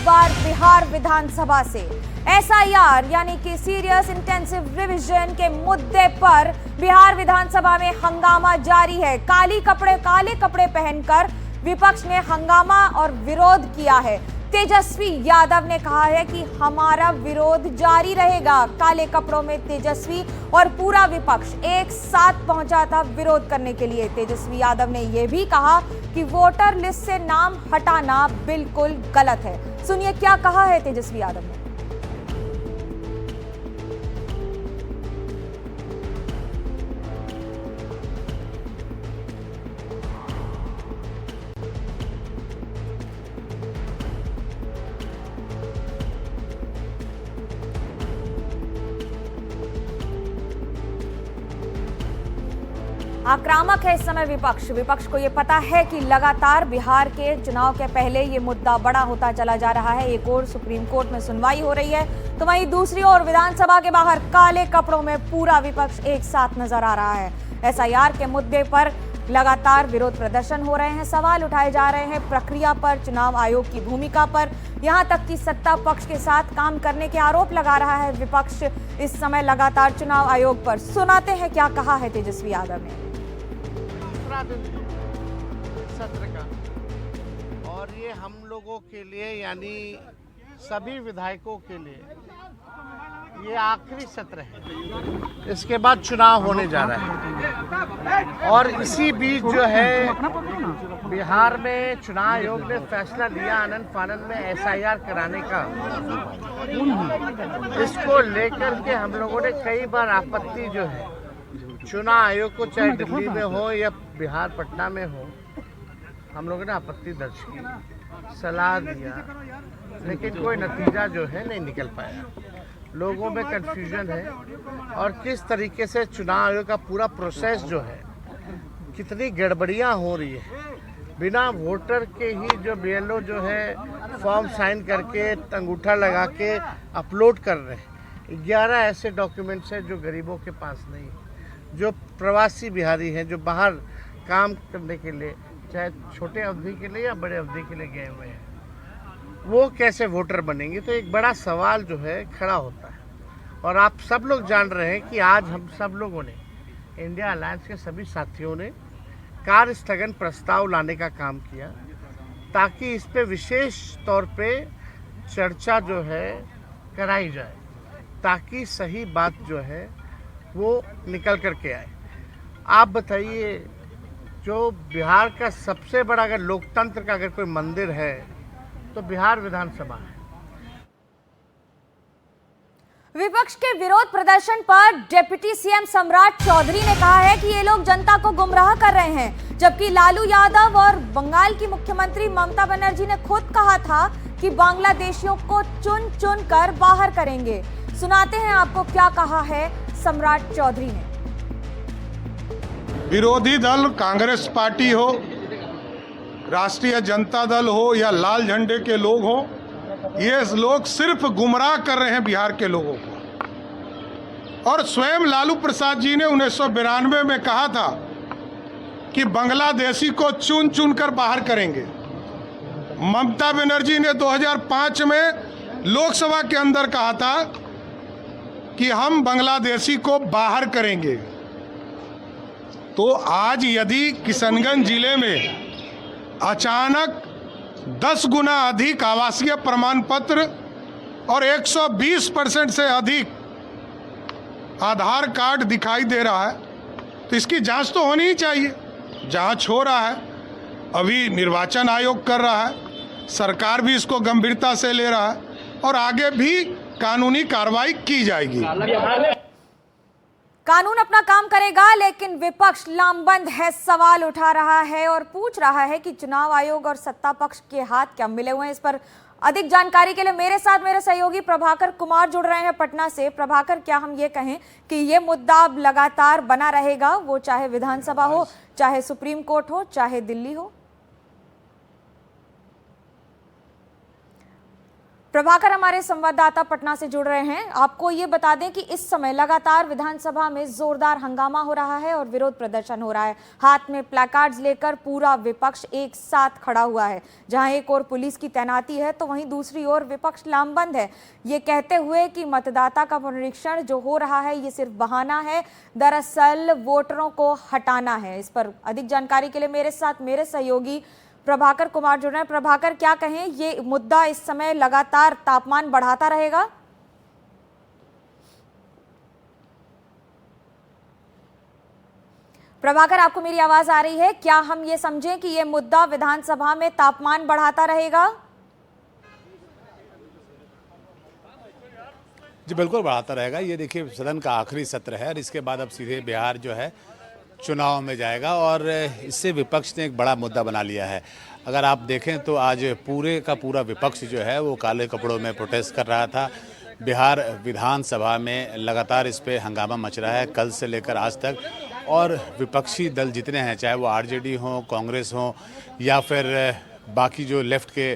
बार बिहार विधानसभा से एसआईआर यानी कि सीरियस इंटेंसिव रिवीजन के मुद्दे पर बिहार विधानसभा में हंगामा जारी है। काले कपड़े पहनकर विपक्ष ने हंगामा और विरोध किया है। तेजस्वी यादव ने कहा है कि हमारा विरोध जारी रहेगा। काले कपड़ों में तेजस्वी और पूरा विपक्ष एक साथ पहुंचा था विरोध करने के लिए। तेजस्वी यादव ने यह भी कहा कि वोटर लिस्ट से नाम हटाना बिल्कुल गलत है। सुनिए क्या कहा है तेजस्वी यादव ने। आक्रामक है इस समय विपक्ष को ये पता है कि लगातार बिहार के चुनाव के पहले ये मुद्दा बड़ा होता चला जा रहा है। एक और सुप्रीम कोर्ट में सुनवाई हो रही है तो वहीं दूसरी ओर विधानसभा के बाहर काले कपड़ों में पूरा विपक्ष एक साथ नजर आ रहा है। एसआईआर के मुद्दे पर लगातार विरोध प्रदर्शन हो रहे हैं, सवाल उठाए जा रहे हैं प्रक्रिया पर, चुनाव आयोग की भूमिका पर, यहां तक कि सत्ता पक्ष के साथ काम करने के आरोप लगा रहा है विपक्ष इस समय लगातार चुनाव आयोग पर। सुनाते हैं क्या कहा है तेजस्वी यादव ने। सत्र का और ये हम लोगों के लिए यानी सभी विधायकों के लिए ये आखिरी सत्र है। इसके बाद चुनाव होने जा रहा है और इसी बीच जो है बिहार में चुनाव आयोग ने फैसला लिया आनन फानन में एसआईआर कराने का। इसको लेकर के हम लोगों ने कई बार आपत्ति जो है चुनाव आयोग को, चाहे दिल्ली में हो या बिहार पटना में हो, हम लोगों ने आपत्ति दर्ज की, सलाह दिया, लेकिन कोई नतीजा जो है नहीं निकल पाया। लोगों में कंफ्यूजन है और किस तरीके से चुनाव आयोग का पूरा प्रोसेस जो है, कितनी गड़बड़ियां हो रही है। बिना वोटर के ही जो बीएलओ जो है फॉर्म साइन करके अंगूठा लगा के अपलोड कर रहे हैं। 11 ऐसे डॉक्यूमेंट्स हैं जो गरीबों के पास नहीं है, जो प्रवासी बिहारी हैं, जो बाहर काम करने के लिए, चाहे छोटे अवधि के लिए या बड़े अवधि के लिए गए हुए हैं, वो कैसे वोटर बनेंगे। तो एक बड़ा सवाल जो है खड़ा होता है। और आप सब लोग जान रहे हैं कि आज हम सब लोगों ने, इंडिया अलायंस के सभी साथियों ने कार्य स्थगन प्रस्ताव लाने का काम किया ताकि इस पे विशेष तौर पे चर्चा जो है कराई जाए, ताकि सही बात जो है वो निकल करके आए। आप बताइए, जो बिहार का सबसे बड़ा अगर लोकतंत्र का अगर कोई मंदिर है तो बिहार विधानसभा है। विपक्ष के विरोध प्रदर्शन पर डिप्टी सीएम सम्राट चौधरी ने कहा है कि ये लोग जनता को गुमराह कर रहे हैं, जबकि लालू यादव और बंगाल की मुख्यमंत्री ममता बनर्जी ने खुद कहा था कि बांग्लादेशियों को चुन चुन कर बाहर करेंगे। सुनाते हैं आपको क्या कहा है सम्राट चौधरी ने। विरोधी दल कांग्रेस पार्टी हो, राष्ट्रीय जनता दल हो या लाल झंडे के लोग हो, ये लोग सिर्फ गुमराह कर रहे हैं बिहार के लोगों को। और स्वयं लालू प्रसाद जी ने 1992 में कहा था कि बांग्लादेशी को चुन चुन कर बाहर करेंगे। ममता बनर्जी ने 2005 में लोकसभा के अंदर कहा था कि हम बांग्लादेशी को बाहर करेंगे। तो आज यदि किशनगंज जिले में अचानक 10 गुना अधिक आवासीय प्रमाण पत्र और 120% से अधिक आधार कार्ड दिखाई दे रहा है, तो इसकी जांच तो होनी ही चाहिए। जांच हो रहा है, अभी निर्वाचन आयोग कर रहा है, सरकार भी इसको गंभीरता से ले रहा है और आगे भी कानूनी कार्रवाई की जाएगी। कानून अपना काम करेगा, लेकिन विपक्ष लामबंद है, सवाल उठा रहा है और पूछ रहा है कि चुनाव आयोग और सत्ता पक्ष के हाथ क्या मिले हुए हैं। इस पर अधिक जानकारी के लिए मेरे साथ मेरे सहयोगी प्रभाकर कुमार जुड़ रहे हैं पटना से। प्रभाकर, क्या हम ये कहें कि ये मुद्दा अब लगातार बना रहेगा, वो चाहे विधानसभा हो, चाहे सुप्रीम कोर्ट हो, चाहे दिल्ली हो? प्रभाकर हमारे संवाददाता पटना से जुड़ रहे हैं। आपको ये बता दें कि इस समय लगातार विधानसभा में जोरदार हंगामा हो रहा है और विरोध प्रदर्शन हो रहा है। हाथ में प्लैकार्ड्स लेकर पूरा विपक्ष एक साथ खड़ा हुआ है। जहां एक ओर पुलिस की तैनाती है तो वहीं दूसरी ओर विपक्ष लामबंद है, ये कहते हुए कि मतदाता का पुनरीक्षण जो हो रहा है ये सिर्फ बहाना है, दरअसल वोटरों को हटाना है। इस पर अधिक जानकारी के लिए मेरे साथ मेरे सहयोगी प्रभाकर कुमार जुड़ रहे हैं। प्रभाकर, क्या कहें, ये मुद्दा इस समय लगातार तापमान बढ़ाता रहेगा? प्रभाकर, आपको मेरी आवाज आ रही है? क्या हम ये समझें कि ये मुद्दा विधानसभा में तापमान बढ़ाता रहेगा? जी बिल्कुल बढ़ाता रहेगा। ये देखिए, सदन का आखिरी सत्र है और इसके बाद अब सीधे बिहार जो है चुनाव में जाएगा और इससे विपक्ष ने एक बड़ा मुद्दा बना लिया है। अगर आप देखें तो आज पूरे का पूरा विपक्ष जो है वो काले कपड़ों में प्रोटेस्ट कर रहा था। बिहार विधानसभा में लगातार इस पे हंगामा मच रहा है कल से लेकर आज तक, और विपक्षी दल जितने हैं, चाहे वो आरजेडी हो, कांग्रेस हो या फिर बाकी जो लेफ्ट के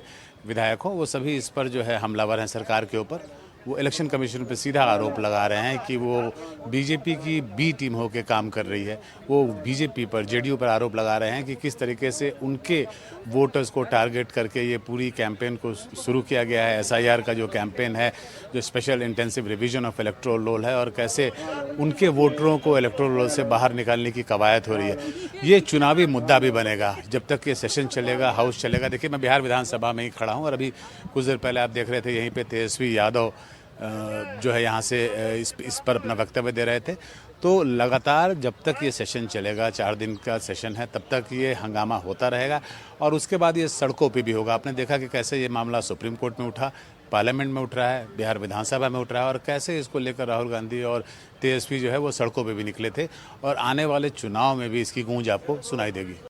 विधायक हों, वो सभी इस पर जो है हमलावर हैं सरकार के ऊपर। वो इलेक्शन कमीशन पर सीधा आरोप लगा रहे हैं कि वो बीजेपी की बी टीम होकर काम कर रही है। वो बीजेपी पर, जेडीयू पर आरोप लगा रहे हैं कि किस तरीके से उनके वोटर्स को टारगेट करके ये पूरी कैंपेन को शुरू किया गया है। एसआईआर का जो कैंपेन है, जो special intensive revision of electoral roll है, और कैसे उनके वोटरों को इलेक्टोरल रोल से बाहर निकालने की कवायद हो रही है। ये चुनावी मुद्दा भी बनेगा जब तक ये सेशन चलेगा, हाउस चलेगा। देखिए, मैं बिहार विधानसभा में ही खड़ा हूँ और अभी कुछ देर पहले आप देख रहे थे यहीं पे तेजस्वी यादव जो है यहाँ से इस पर अपना वक्तव्य दे रहे थे। तो लगातार जब तक ये सेशन चलेगा, 4 दिन का सेशन है, तब तक ये हंगामा होता रहेगा और उसके बाद ये सड़कों पे भी होगा। आपने देखा कि कैसे ये मामला सुप्रीम कोर्ट में उठा, पार्लियामेंट में उठ रहा है, बिहार विधानसभा में उठ रहा है, और कैसे इसको लेकर राहुल गांधी और तेजस्वी जो है वो सड़कों पे भी निकले थे, और आने वाले चुनाव में भी इसकी गूंज आपको सुनाई देगी।